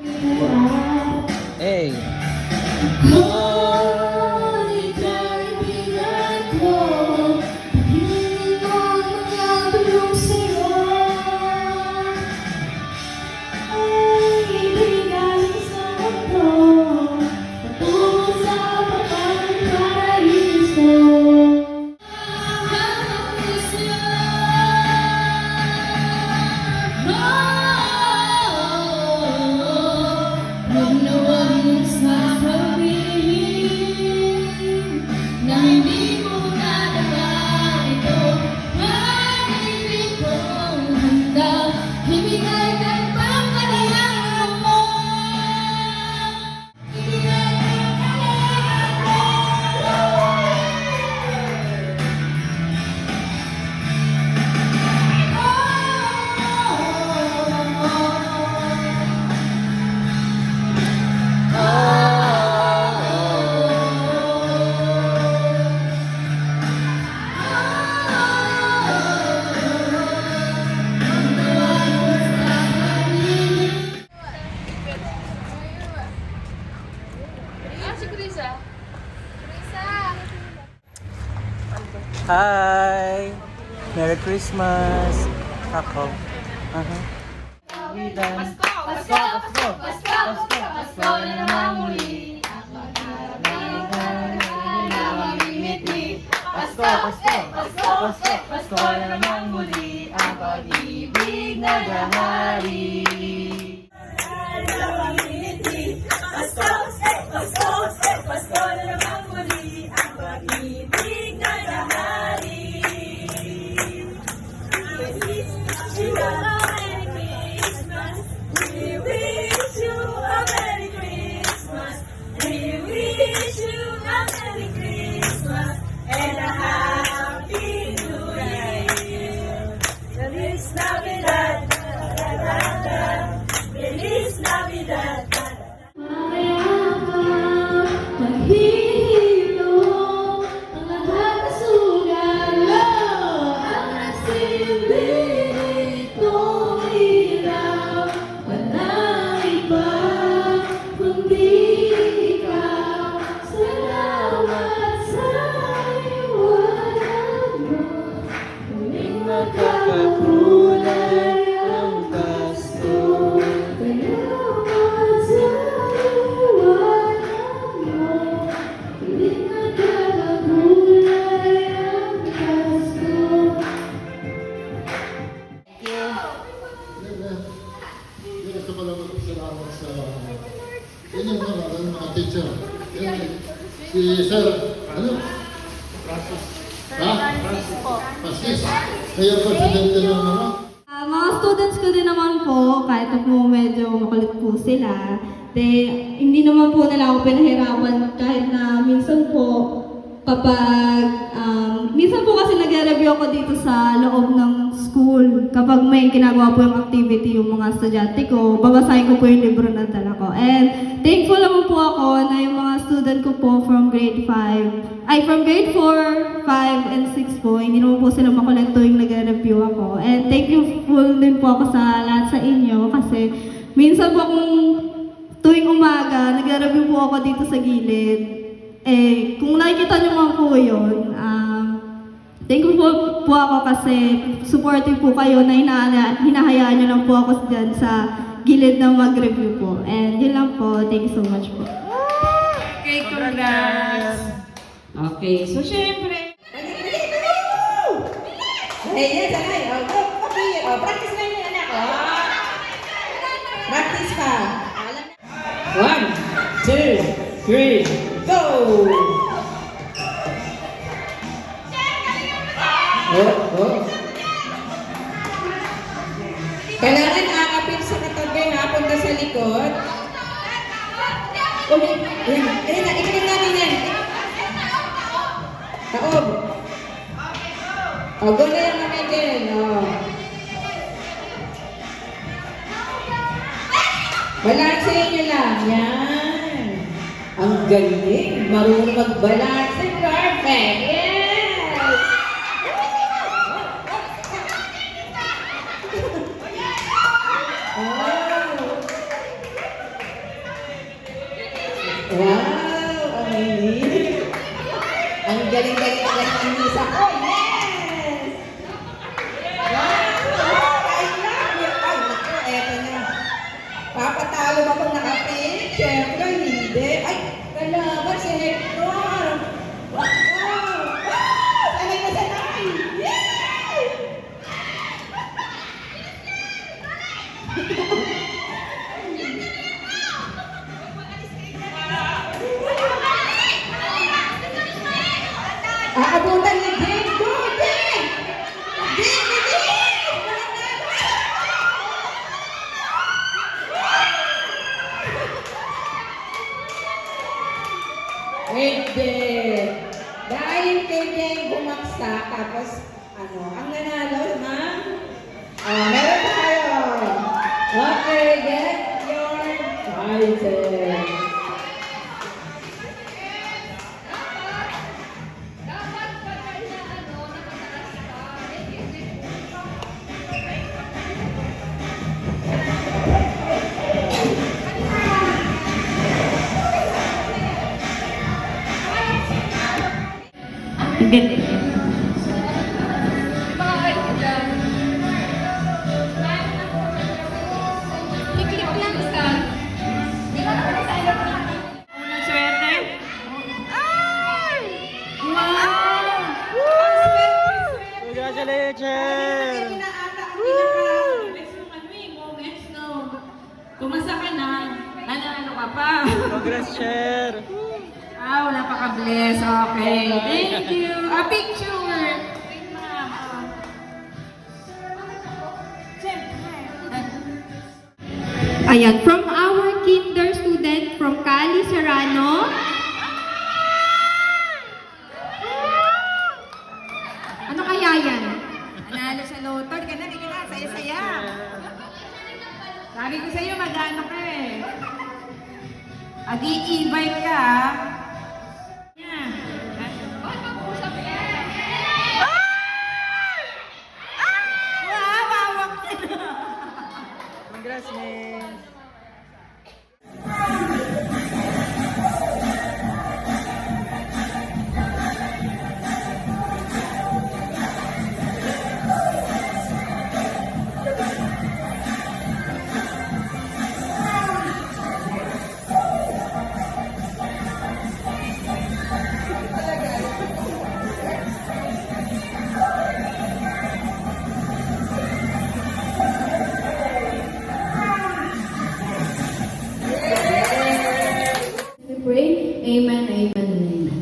Hey. Hi! Merry Christmas! Ako. Pasko na naman muli. Pasko na naman muli. Ang pag-ibig na gahari. Pasko na naman muli. Ang pag-ibig na gahari. We wish you a Merry Christmas. We wish you a Merry Christmas and a Happy New Year. Feliz Navidad, Feliz Navidad. Maghihilo ang lahat na sugalo. Ang nagsilbi nitong ilaw. Walang iba kundi ikaw. Salamat sa iwanan mo. Muling magkakakulay ang Pasko. Salamat sa iwanan mo. Muling magkakakulay ang Pasko. Gusto ko lang salamat sa inyong mga teacher. Si Sir, ano? Francis. Ha? Francis. Kaya presidente ng ano? Mga students ko din naman po, kahit na po medyo makulit po sila, hindi naman po nila ako pinahirapan kahit na minsan po kapag, minsan po kasi nag-review ako dito sa loob ng school. Kapag may ginagawa po yung activity yung mga estudyante ko, babasahin ko po yung libro na dala ko. And thankful naman po ako na yung mga student ko po from grade 4, 5, and 6 po, hindi naman po sila makulit tuwing nag-review ako. And thankful din po ako sa lahat sa inyo kasi minsan po kung tuwing umaga, nag-review po ako dito sa gilid. Kung nakikita niyo man po yun, thankful po ako kasi supportive po kayo na hinahayaan niyo lang po ako dyan sa gilid na mag-review po. And yun lang po. Thank you so much po. Okay, congrats! Okay, so syempre... Hey, sanay. Practice na yun, anak. Practice pa. 1, 2, 3, go! Kailangan aapin sa katabi, ha? Punta sa likod. Ayun na, ikalik natin yan. Taob. Go na yan, Michael. Balansin nyo lang. Yan. Ang galing. Marunong mag-balanse. Perfect. Yes! Wow! Amazing! Ang galing-galing ng Lisa ko. Yes! Wow! I love it! Ay, naku, eto na. Papatalo ba kung nakapin? Siyempre, hindi. Ay, kalaban si Hector! Wow! Wow! Sanay na sanay! Yay! Aabutan ni Jane! Go, Jane! Jane! Pwede. Dahil kay Jane bumaksak, tapos ano, ang nanalo na, meron tayo. Okay, get your prizes. Unang swerte. Congratulations! Pumasa ka na. Ano ka pa? Congrats, Cher! Wala pa ka-bless. Okay. Thank you. A picture. Wait, ma'am. Ayan, from our kinder student from Cali Serrano. Ano kaya yan? Nanalo sa loto. Di ka na. Saya-saya. Sabi ko sa'yo, mag-ano ka eh. Adi-invite ka ah. Yan. Wow, wawak ka na. Congrats, Miss! We pray, amen, amen, amen.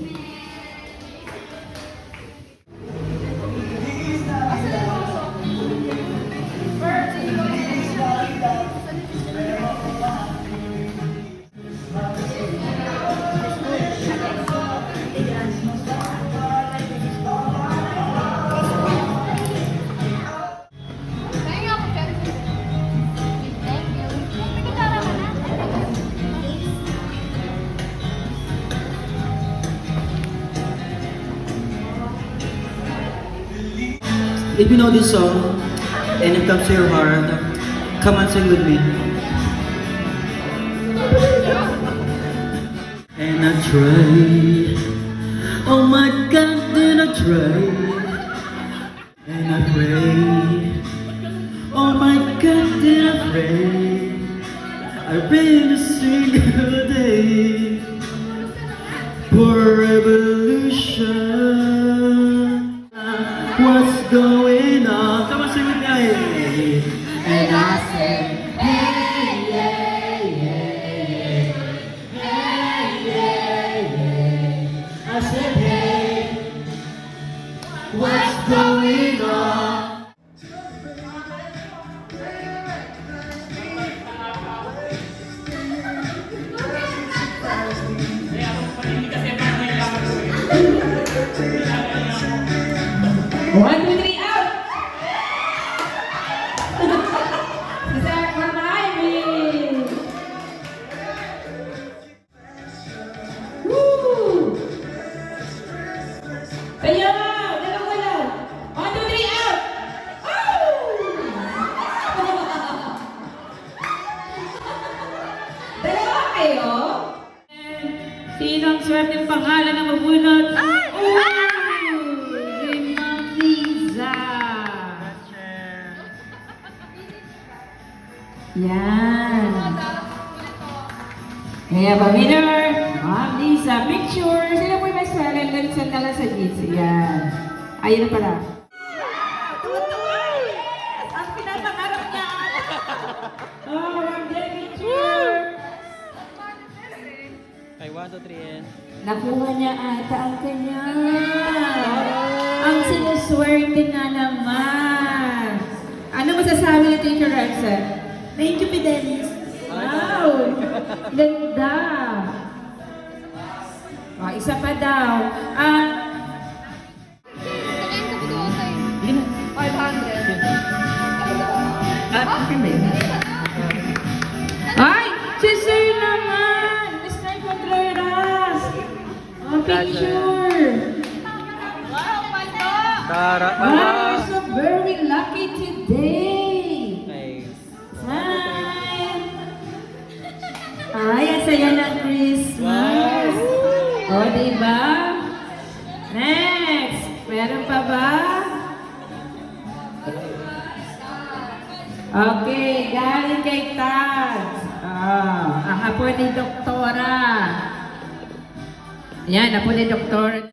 If you know this song and it comes to your heart, come and sing with me. And I try, oh my God, did I try? And I pray, oh my God, did I pray? I pray a single day for revolution. What's going on? Come on, sing with me. And I say, hey, yeah, yeah, yeah, yeah, yeah. I said, hey, what's going on? One, two, three, out! Sir Mama Ivy! Woo! Sayo! Dalaw! One, two, three, out! Dalawa kayo? Sino ang swerte ng pangalan na mabunot? Kay Ma'am Liza. Yan. Kaya ba, winner? Ma'am Liza, picture. Sila po yung mas talent sa tala sa GC. Yan. Ayun na pala. Ang pinapangarap niya. Oh, Ma'am Liza, picture. Okay, 1, 2, 3, and... Nakuha niya ata ang kanya. Ang sinuswerte nga naman. Ano masasabi ni Teacher Rexel? Thank you, Fidelis. Wow! Ganda! Oh, isa pa daw. 500. Ay! Si Sir naman! Mr. Contreras! Oh, picture! Tara, Wow, you're so very lucky today! Nice. Hi! Ay, ang saya ng Christmas! O, diba? Next! Meron pa ba? Okay, galing kay Taz. Ang apo ni Doktora. Yan, apo ni Doktora.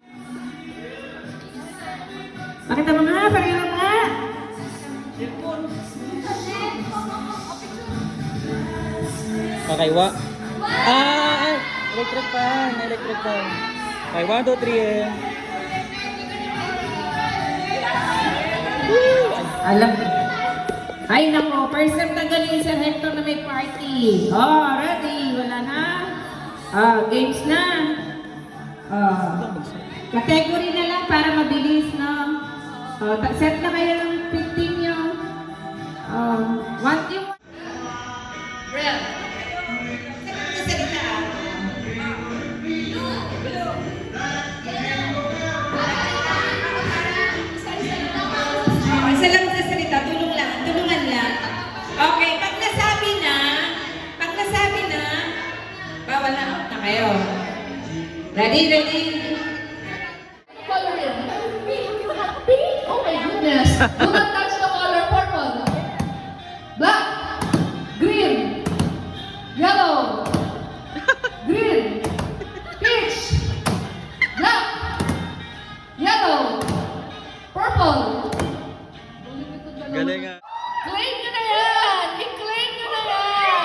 Pakita mo nga, pakita mo nga. Okay, electric fan, electric fan. Okay, 1, 2, 3, and... Alam ko. Ay, nako. First time na galing sa Hector na may party. Oh, ready? Wala na? Games na. Category na lang para mabilis, no? Set na kayo ng 15 nyo. One team. Brel. Salita. Isa lang sa salita, tulungan lang. Okay, pag nasabi na, bawal na out na kayo. Ready? Coloring. Pink? Oh my goodness. Do not touch the color purple. Black. Green. Yellow. Green. Peach. Black. Yellow. Purple. Galing nga. Claim nyo na yan! I-claim nyo na yan!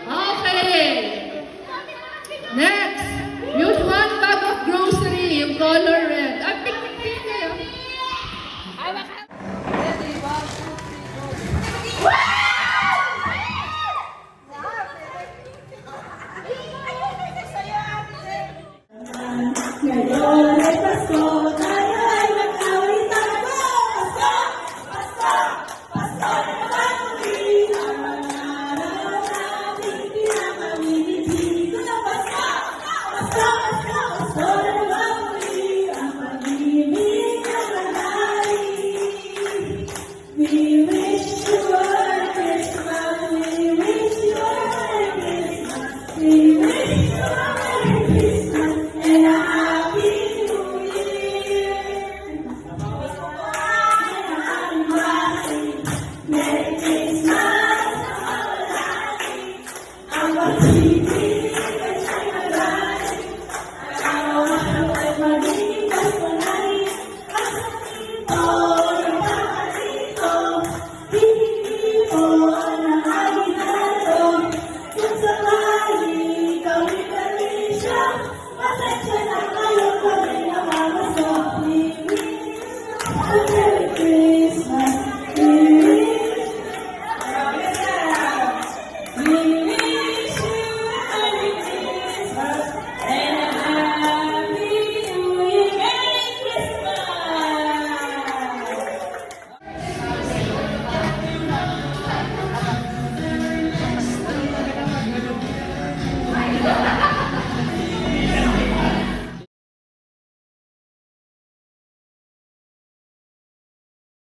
Okay! Next! Use one bag of grocery, yung color red. Ay, pink kayo. We wish you a Christmas. We wish you a Christmas. We wish you a